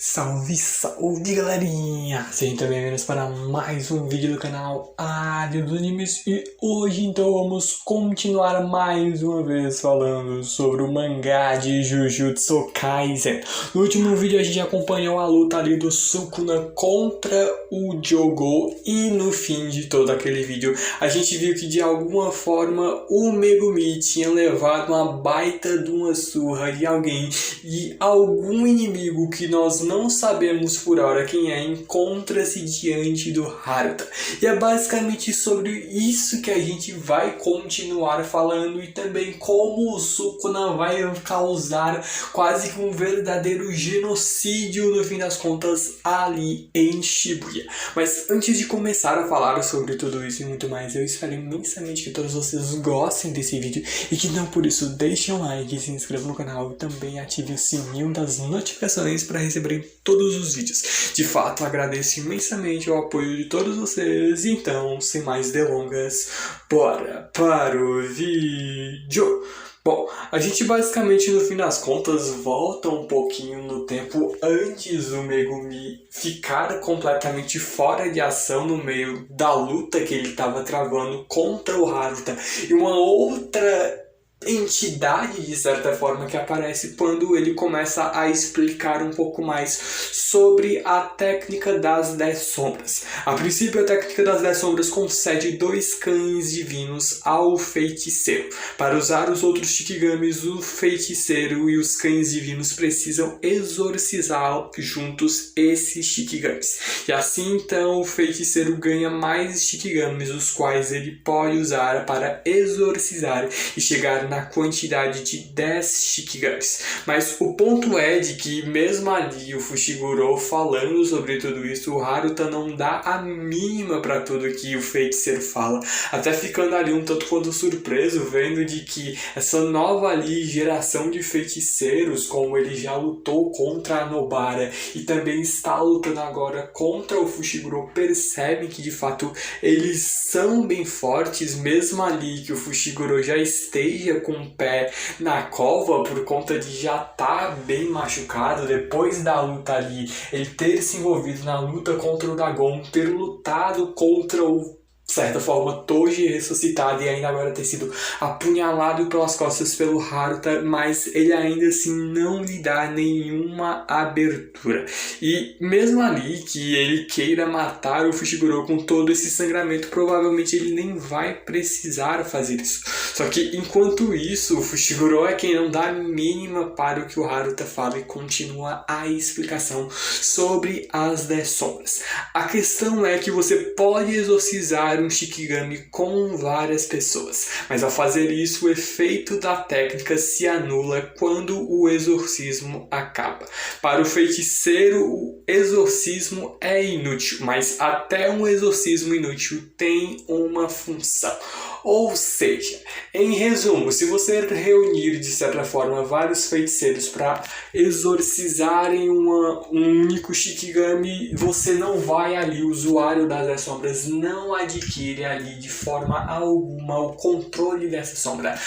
Salve, salve galerinha! Sejam também bem-vindos para mais um vídeo do canal Área dos Animes. E hoje então vamos continuar mais uma vez falando sobre o mangá de Jujutsu Kaisen. No último vídeo a gente acompanhou a luta ali do Sukuna contra o Jogo. E no fim de todo aquele vídeo a gente viu que de alguma forma o Megumi tinha levado uma baita de uma surra de alguém. E algum inimigo que nós não sabemos por hora quem é, encontra-se diante do Haruta. E é basicamente sobre isso que a gente vai continuar falando, e também como o Sukuna vai causar quase que um verdadeiro genocídio no fim das contas ali em Shibuya. Mas antes de começar a falar sobre tudo isso e muito mais, eu espero imensamente que todos vocês gostem desse vídeo e que não por isso deixem um like, se inscrevam no canal e também ative o sininho das notificações para receberem todos os vídeos. De fato, agradeço imensamente o apoio de todos vocês. Então, sem mais delongas, bora para o vídeo! Bom, a gente basicamente no fim das contas volta um pouquinho no tempo antes do Megumi ficar completamente fora de ação no meio da luta que ele estava travando contra o Haruta. E uma outra entidade, de certa forma, que aparece quando ele começa a explicar um pouco mais sobre a técnica das 10 sombras. A princípio, a técnica das 10 sombras concede 2 cães divinos ao feiticeiro. Para usar os outros Shikigamis, o feiticeiro e os cães divinos precisam exorcizar juntos esses Shikigamis. E assim, então, o feiticeiro ganha mais Shikigamis, os quais ele pode usar para exorcizar e chegar na quantidade de 10 Shikigamis. Mas o ponto é de que mesmo ali o Fushiguro falando sobre tudo isso, o Haruta não dá a mínima para tudo que o feiticeiro fala, até ficando ali um tanto quanto surpreso, vendo de que essa nova ali geração de feiticeiros, como ele já lutou contra a Nobara e também está lutando agora contra o Fushiguro, percebe que de fato eles são bem fortes, mesmo ali que o Fushiguro já esteja com o pé na cova por conta de já estar bem machucado depois da luta ali, ele ter se envolvido na luta contra o Dagon, ter lutado contra o, de certa forma, Toji ressuscitado e ainda agora ter sido apunhalado pelas costas pelo Haruta, mas ele ainda assim não lhe dá nenhuma abertura. E mesmo ali que ele queira matar o Fushiguro com todo esse sangramento, provavelmente ele nem vai precisar fazer isso. Só que enquanto isso, o Fushiguro é quem não dá a mínima para o que o Haruta fala e continua a explicação sobre as 10 sombras. A questão é que você pode exorcizar um Shikigami com várias pessoas, mas ao fazer isso, o efeito da técnica se anula quando o exorcismo acaba. Para o feiticeiro, o exorcismo é inútil, mas até um exorcismo inútil tem uma função. Ou seja, em resumo, se você reunir de certa forma vários feiticeiros para exorcizarem um único Shikigami, você não vai ali, o usuário das 10 sombras não adquire ali de forma alguma o controle dessa sombra.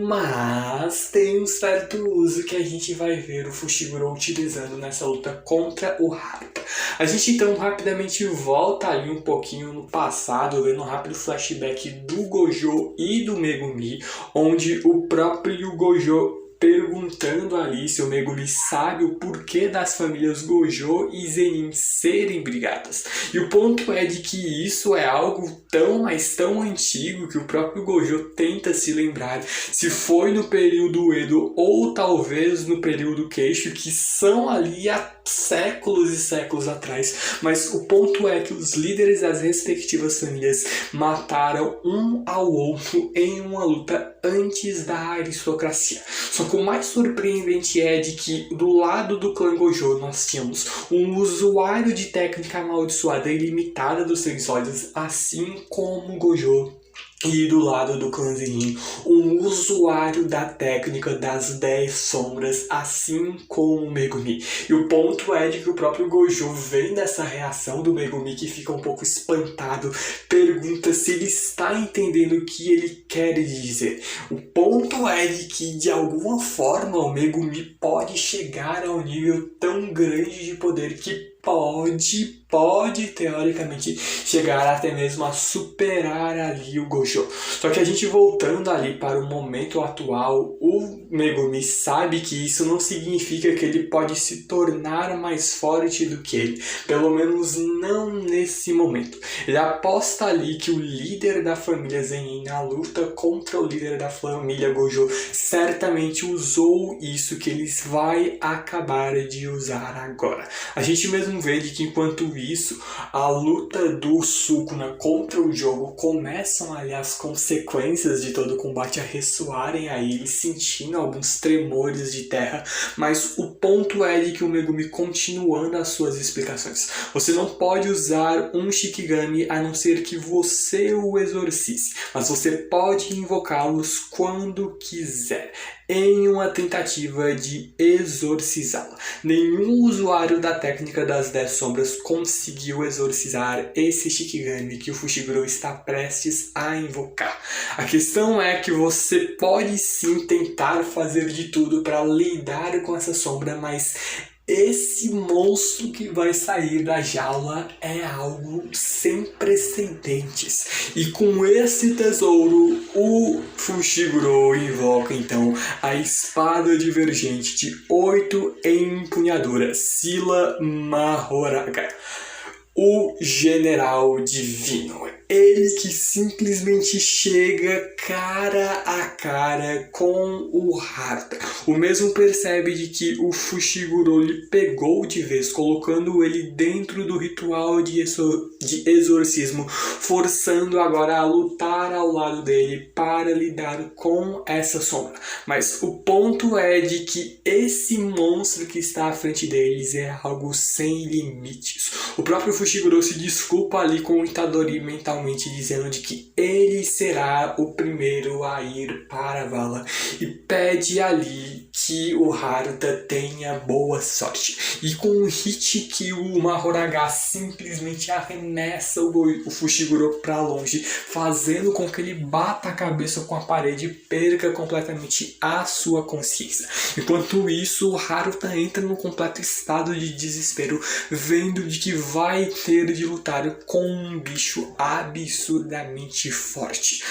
Mas tem um certo uso que a gente vai ver o Fushiguro utilizando nessa luta contra o Haruta. A gente então rapidamente volta ali um pouquinho no passado, vendo um rápido flashback do Gojo e do Megumi, onde o próprio Gojo perguntando ali se o Megumi sabe o porquê das famílias Gojo e Zenin serem brigadas. E o ponto é de que isso é algo tão, mas tão antigo que o próprio Gojo tenta se lembrar se foi no período Edo ou talvez no período Keisho, que são ali há séculos e séculos atrás. Mas o ponto é que os líderes das respectivas famílias mataram um ao outro em uma luta antes da aristocracia. Só que o mais surpreendente é de que do lado do clã Gojo nós tínhamos um usuário de técnica amaldiçoada ilimitada dos 6 olhos, assim como Gojo E do lado do clã Zenin, um usuário da técnica das 10 sombras, assim como o Megumi. E o ponto é de que o próprio Gojo vem dessa reação do Megumi, que fica um pouco espantado, pergunta se ele está entendendo o que ele quer dizer. O ponto é de que, de alguma forma, o Megumi pode chegar a um nível tão grande de poder que pode teoricamente chegar até mesmo a superar ali o Gojo. Só que a gente voltando ali para o momento atual, o Megumi sabe que isso não significa que ele pode se tornar mais forte do que ele. Pelo menos não nesse momento. Ele aposta ali que o líder da família Zenin na luta contra o líder da família Gojo certamente usou isso que eles vai acabar de usar agora. A gente mesmo vê de que enquanto isso, a luta do Sukuna contra o jogo começam ali as consequências de todo o combate a ressoarem aí, ele sentindo alguns tremores de terra, mas o ponto é de que o Megumi continuando as suas explicações. Você não pode usar um Shikigami a não ser que você o exorcize, mas você pode invocá-los quando quiser, em uma tentativa de exorcizá-la. Nenhum usuário da técnica das 10 sombras conseguiu exorcizar esse Shikigami que o Fushiguro está prestes a invocar. A questão é que você pode sim tentar fazer de tudo para lidar com essa sombra, mas esse monstro que vai sair da jaula é algo sem precedentes. E com esse tesouro, o Fushiguro invoca então a espada divergente de 8 empunhaduras, Sila Mahoraga, o general divino. Ele que simplesmente chega cara a cara com o Haruta. O mesmo percebe de que o Fushiguro lhe pegou de vez, colocando ele dentro do ritual de exorcismo, forçando agora a lutar ao lado dele para lidar com essa sombra. Mas o ponto é de que esse monstro que está à frente deles é algo sem limites. O próprio Fushiguro se desculpa ali com o Itadori mentalmente, dizendo de que ele será o primeiro a ir para a vala e pede ali que o Haruta tenha boa sorte. E com um hit que o Mahoraga simplesmente arremessa o Fushiguro para longe, fazendo com que ele bata a cabeça com a parede e perca completamente a sua consciência. Enquanto isso, o Haruta entra num completo estado de desespero, vendo de que vai ter de lutar com um bicho absurdamente forte.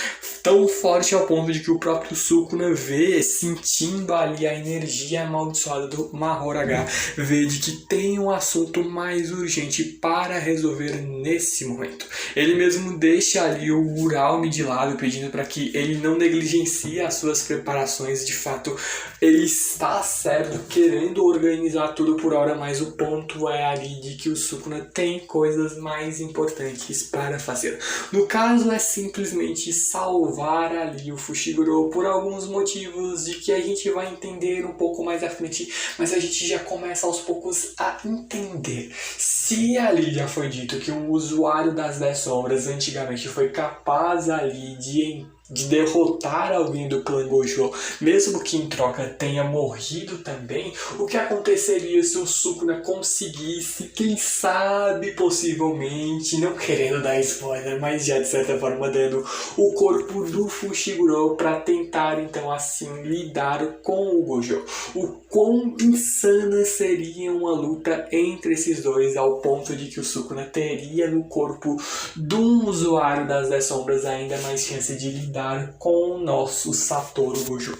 Tão forte ao ponto de que o próprio Sukuna vê, sentindo ali a energia amaldiçoada do Mahoraga, vê de que tem um assunto mais urgente para resolver nesse momento. Ele mesmo deixa ali o Uraume de lado, pedindo para que ele não negligencie as suas preparações. De fato, ele está certo, querendo organizar tudo por hora, mas o ponto é ali de que o Sukuna tem coisas mais importantes para fazer. No caso, é simplesmente salvar ali o Fushiguro por alguns motivos de que a gente vai entender um pouco mais à frente, mas a gente já começa aos poucos a entender. Se ali já foi dito que um usuário das 10 sombras antigamente foi capaz ali de derrotar alguém do clã Gojo, mesmo que em troca tenha morrido também, o que aconteceria se o Sukuna conseguisse, quem sabe, possivelmente, não querendo dar spoiler, mas já de certa forma dando o corpo do Fushiguro para tentar então assim lidar com o Gojo. O quão insana seria uma luta entre esses dois, ao ponto de que o Sukuna teria no corpo de um usuário das 10 sombras ainda mais chance de lidar com o nosso Satoru Gojo.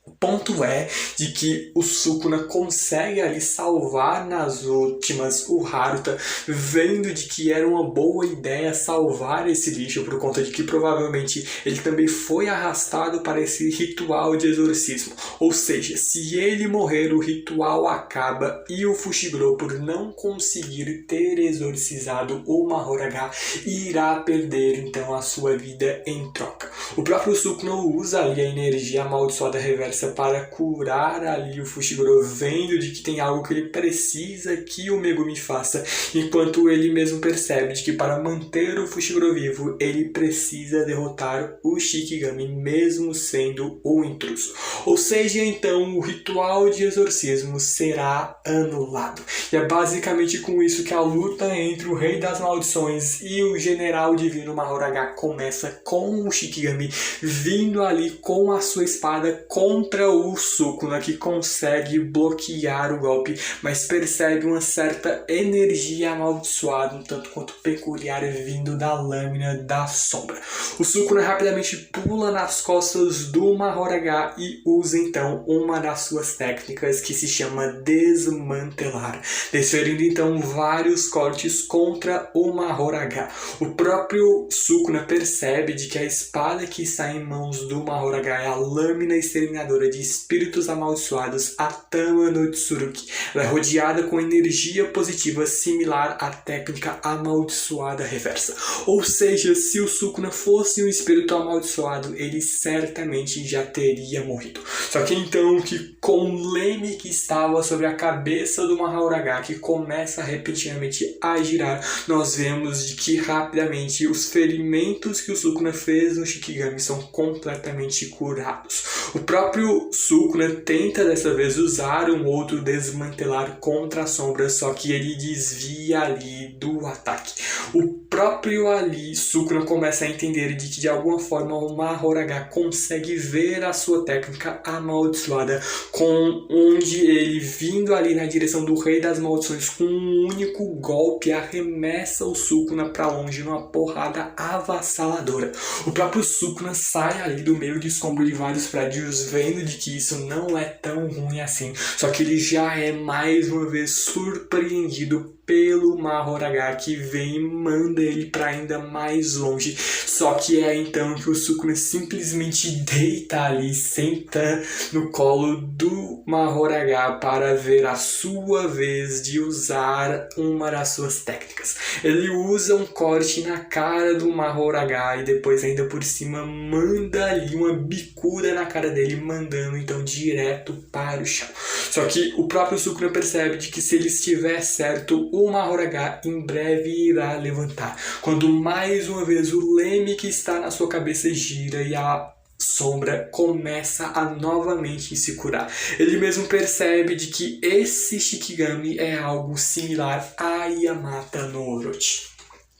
O ponto é de que o Sukuna consegue ali salvar nas últimas o Haruta, vendo de que era uma boa ideia salvar esse lixo, por conta de que provavelmente ele também foi arrastado para esse ritual de exorcismo. Ou seja, se ele morrer, o ritual acaba e o Fushiguro, por não conseguir ter exorcizado o Mahoraga, irá perder então a sua vida em troca. O próprio Sukuna usa ali a energia amaldiçoada reversa para curar ali o Fushiguro, vendo de que tem algo que ele precisa que o Megumi faça, enquanto ele mesmo percebe de que para manter o Fushiguro vivo, ele precisa derrotar o Shikigami, mesmo sendo o intruso. Ou seja, então, o ritual de exorcismo será anulado. E é basicamente com isso que a luta entre o Rei das Maldições e o General Divino Mahoraga começa, com o Shikigami vindo ali com a sua espada contra o Sukuna, que consegue bloquear o golpe, mas percebe uma certa energia amaldiçoada, um tanto quanto peculiar, vindo da lâmina da sombra. O Sukuna rapidamente pula nas costas do Mahoraga e usa então uma das suas técnicas, que se chama desmantelar, desferindo então vários cortes contra o Mahoraga. O próprio Sukuna percebe de que a espada que está em mãos do Mahoraga é a lâmina exterminadora de espíritos amaldiçoados, a Tama no Tsurugi. Ela é rodeada com energia positiva similar à técnica amaldiçoada reversa. Ou seja, se o Sukuna fosse um espírito amaldiçoado, ele certamente já teria morrido. Só que então, que com o leme que estava sobre a cabeça do Mahoraga, que começa repentinamente a girar, nós vemos de que rapidamente os ferimentos que o Sukuna fez no Shikigami são completamente curados. O próprio Sukuna tenta dessa vez usar um outro desmantelar contra a sombra, só que ele desvia ali do ataque. O próprio ali Sukuna começa a entender de que de alguma forma o Mahoraga consegue ver a sua técnica amaldiçoada, com onde ele, vindo ali na direção do Rei das Maldições, com um único golpe arremessa o Sukuna para longe numa porrada avassaladora. O próprio Sukuna sai ali do meio de escombro de vários prédios, vendo de que isso não é tão ruim assim, só que ele já é mais uma vez surpreendido pelo Mahoraga, que vem e manda ele para ainda mais longe. Só que é então que o Sukuna simplesmente deita ali, senta no colo do Mahoraga para ver a sua vez de usar uma das suas técnicas. Ele usa um corte na cara do Mahoraga e depois ainda por cima manda ali uma bicuda na cara dele, mandando então direto para o chão. Só que o próprio Sukuna percebe de que se ele estiver certo, o Mahoraga em breve irá levantar, quando mais uma vez o leme que está na sua cabeça gira e a sombra começa a novamente se curar. Ele mesmo percebe de que esse Shikigami é algo similar a Yamata no Orochi,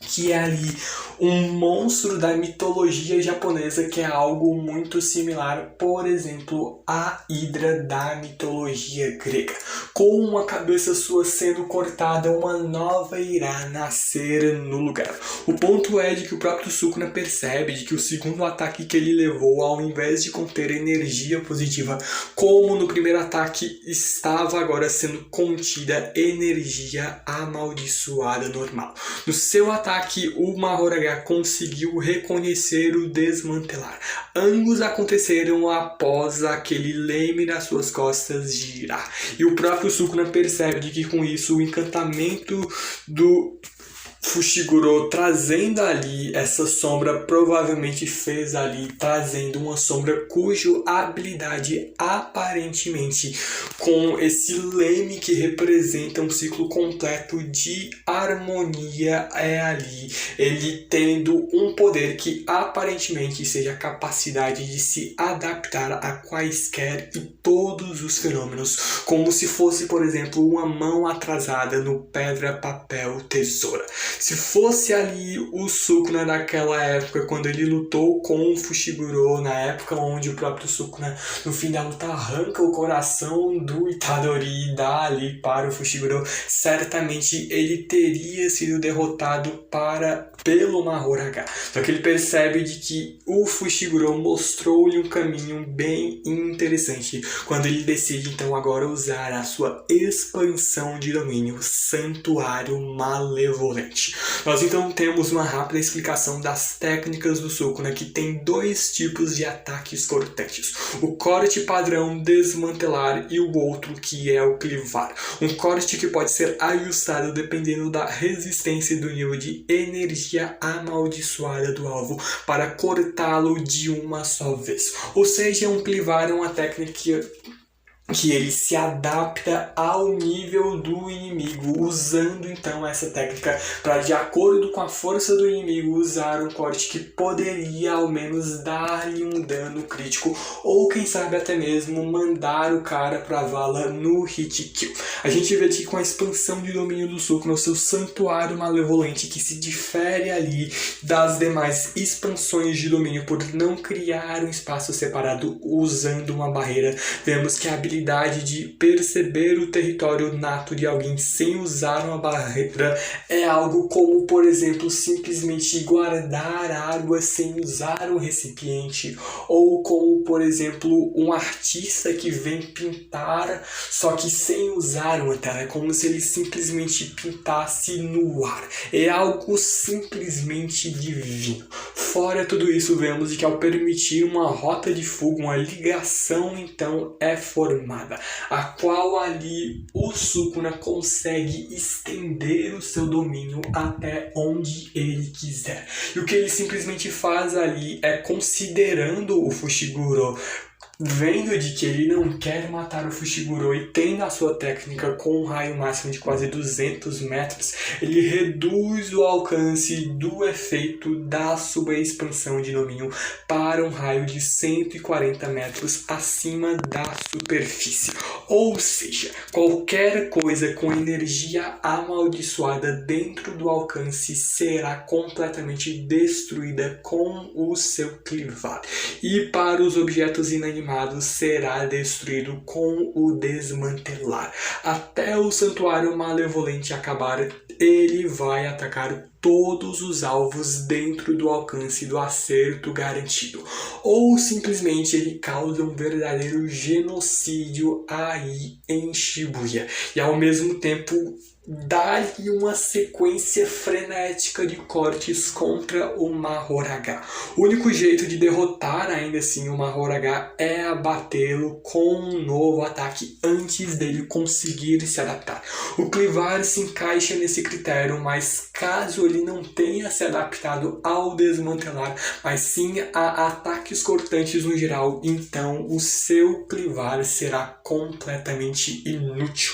que é ali um monstro da mitologia japonesa, que é algo muito similar, por exemplo, à Hidra da mitologia grega. Com uma cabeça sua sendo cortada, uma nova irá nascer no lugar. O ponto é de que o próprio Sukuna percebe de que o segundo ataque que ele levou, ao invés de conter energia positiva, como no primeiro ataque, estava agora sendo contida energia amaldiçoada normal. No seu ataque, o Mahoraga conseguiu reconhecer o desmantelar. Ambos aconteceram após aquele leme nas suas costas girar. E o próprio Sukuna percebe de que com isso o encantamento do Fushiguro trazendo ali essa sombra provavelmente fez ali, trazendo uma sombra cuja habilidade aparentemente, com esse leme que representa um ciclo completo de harmonia, é ali ele tendo um poder que aparentemente seja a capacidade de se adaptar a quaisquer e todos os fenômenos, como se fosse, por exemplo, uma mão atrasada no pedra, papel, tesoura. Se fosse ali o Sukuna naquela época, quando ele lutou com o Fushiguro, na época onde o próprio Sukuna, no fim da luta, arranca o coração do Itadori e dá ali para o Fushiguro, certamente ele teria sido derrotado pelo Mahoraga. Só que ele percebe de que o Fushiguro mostrou-lhe um caminho bem interessante, quando ele decide então agora usar a sua expansão de domínio, Santuário Malevolente. Itachi. Nós então temos uma rápida explicação das técnicas do Sukuna, que tem dois tipos de ataques cortantes. O corte padrão desmantelar e o outro que é o clivar. Um corte que pode ser ajustado dependendo da resistência e do nível de energia amaldiçoada do alvo para cortá-lo de uma só vez. Ou seja, um clivar é uma técnica que ele se adapta ao nível do inimigo, usando então essa técnica para, de acordo com a força do inimigo, usar um corte que poderia ao menos dar-lhe um dano crítico, ou quem sabe até mesmo mandar o cara para a vala no hit kill. A gente vê aqui com a expansão de domínio do Sukuna, o seu santuário malevolente, que se difere ali das demais expansões de domínio por não criar um espaço separado usando uma barreira. Vemos que a habilidade de perceber o território nato de alguém sem usar uma barreira é algo como, por exemplo, simplesmente guardar água sem usar um recipiente, ou como, por exemplo, um artista que vem pintar só que sem usar uma tela. É como se ele simplesmente pintasse no ar. É algo simplesmente divino. Fora tudo isso, vemos que ao permitir uma rota de fuga, uma ligação então é formada, a qual ali o Sukuna consegue estender o seu domínio até onde ele quiser. E o que ele simplesmente faz ali é, considerando o Fushiguro, vendo de que ele não quer matar o Fushiguro e tendo a sua técnica com um raio máximo de quase 200 metros, ele reduz o alcance do efeito da sua expansão de domínio para um raio de 140 metros acima da superfície. Ou seja, qualquer coisa com energia amaldiçoada dentro do alcance será completamente destruída com o seu clivar. E para os objetos inanimados será destruído com o desmantelar. Até o santuário malevolente acabar, ele vai atacar todos os alvos dentro do alcance do acerto garantido. Ou simplesmente ele causa um verdadeiro genocídio aí em Shibuya. E ao mesmo tempo dá-lhe uma sequência frenética de cortes contra o Mahoraga. O único jeito de derrotar ainda assim o Mahoraga é abatê-lo com um novo ataque antes dele conseguir se adaptar. O clivar se encaixa nesse critério, mas caso ele não tenha se adaptado ao desmantelar, mas sim a ataques cortantes no geral, então o seu clivar será completamente inútil.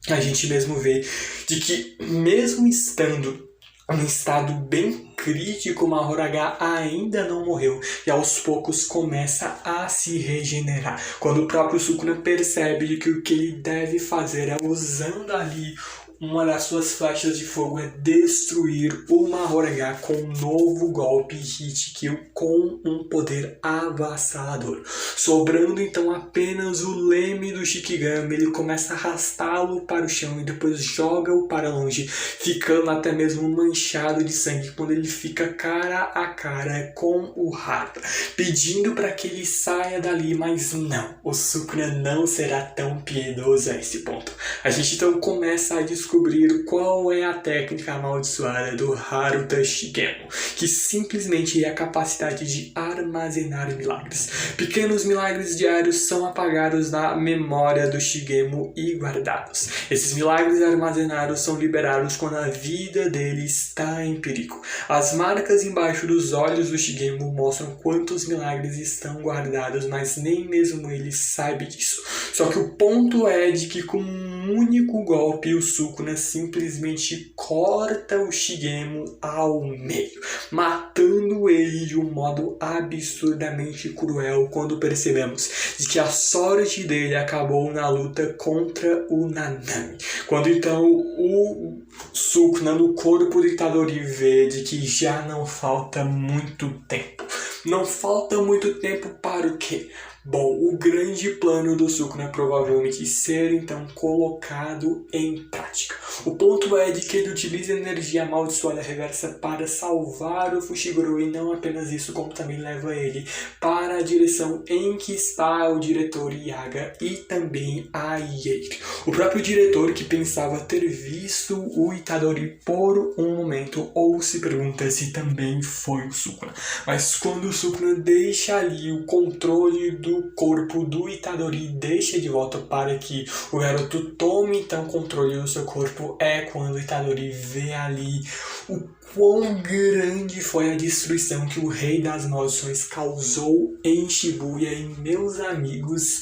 A gente mesmo vê de que, mesmo estando em um estado bem crítico, o Mahoraga ainda não morreu e aos poucos começa a se regenerar. Quando o próprio Sukuna percebe que o que ele deve fazer é, usando ali uma das suas flechas de fogo, é destruir o Mahoraga com um novo golpe hit kill com um poder avassalador. Sobrando então apenas o leme do Shikigami, ele começa a arrastá-lo para o chão e depois joga-o para longe, ficando até mesmo manchado de sangue quando ele fica cara a cara com o Haruta, pedindo para que ele saia dali, mas não, o Sukuna não será tão piedoso a esse ponto. A gente então começa a descobrir qual é a técnica amaldiçoada do Haruta Shigemo, que simplesmente é a capacidade de armazenar milagres. Pequenos milagres diários são apagados na memória do Shigemo e guardados. Esses milagres armazenados são liberados quando a vida dele está em perigo. As marcas embaixo dos olhos do Shigemo mostram quantos milagres estão guardados, mas nem mesmo ele sabe disso. Só que o ponto é de que com um único golpe o Sukuna simplesmente corta o Shigemo ao meio, matando ele de um modo absurdamente cruel quando percebemos de que a sorte dele acabou na luta contra o Nanami. Quando então o Sukuna, no corpo do Itadori, vê de que já não falta muito tempo. Não falta muito tempo para o quê? Bom, o grande plano do Sukuna é provavelmente ser então colocado em prática. O ponto é de que ele utiliza energia amaldiçoada reversa para salvar o Fushiguro, e não apenas isso, como também leva ele para a direção em que está o diretor Yaga e também a Yeiri. O próprio diretor, que pensava ter visto o Itadori por um momento, ou se pergunta se também foi o Sukuna. Mas quando o Sukuna deixa ali o controle do corpo do Itadori, deixa de volta para que o garoto tome então controle do seu corpo, é quando o Itadori vê ali o quão grande foi a destruição que o Rei das Maldições causou em Shibuya. E meus amigos,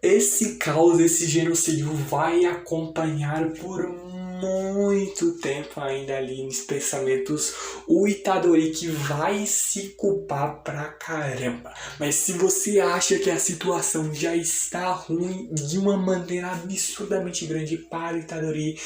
esse caos, esse genocídio vai acompanhar por muito tempo ainda ali nos pensamentos o Itadori, que vai se culpar pra caramba. Mas se você acha que a situação já está ruim de uma maneira absurdamente grande para o Itadori,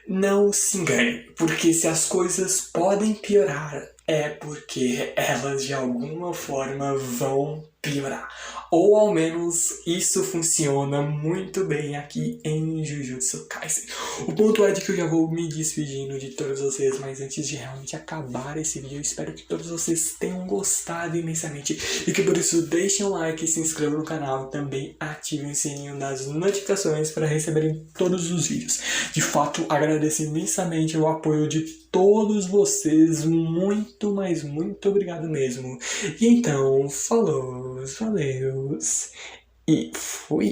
não se engane, porque se as coisas podem piorar, é porque elas de alguma forma vão piorar. Ou ao menos isso funciona muito bem aqui em Jujutsu Kaisen. O ponto é de que eu já vou me despedindo de todos vocês, mas antes de realmente acabar esse vídeo, eu espero que todos vocês tenham gostado imensamente e que por isso deixem um like, se inscrevam no canal, também ativem o sininho das notificações para receberem todos os vídeos. De fato, agradeço imensamente o apoio de todos vocês, muito, mas muito obrigado mesmo. E então, falou, valeu e fui!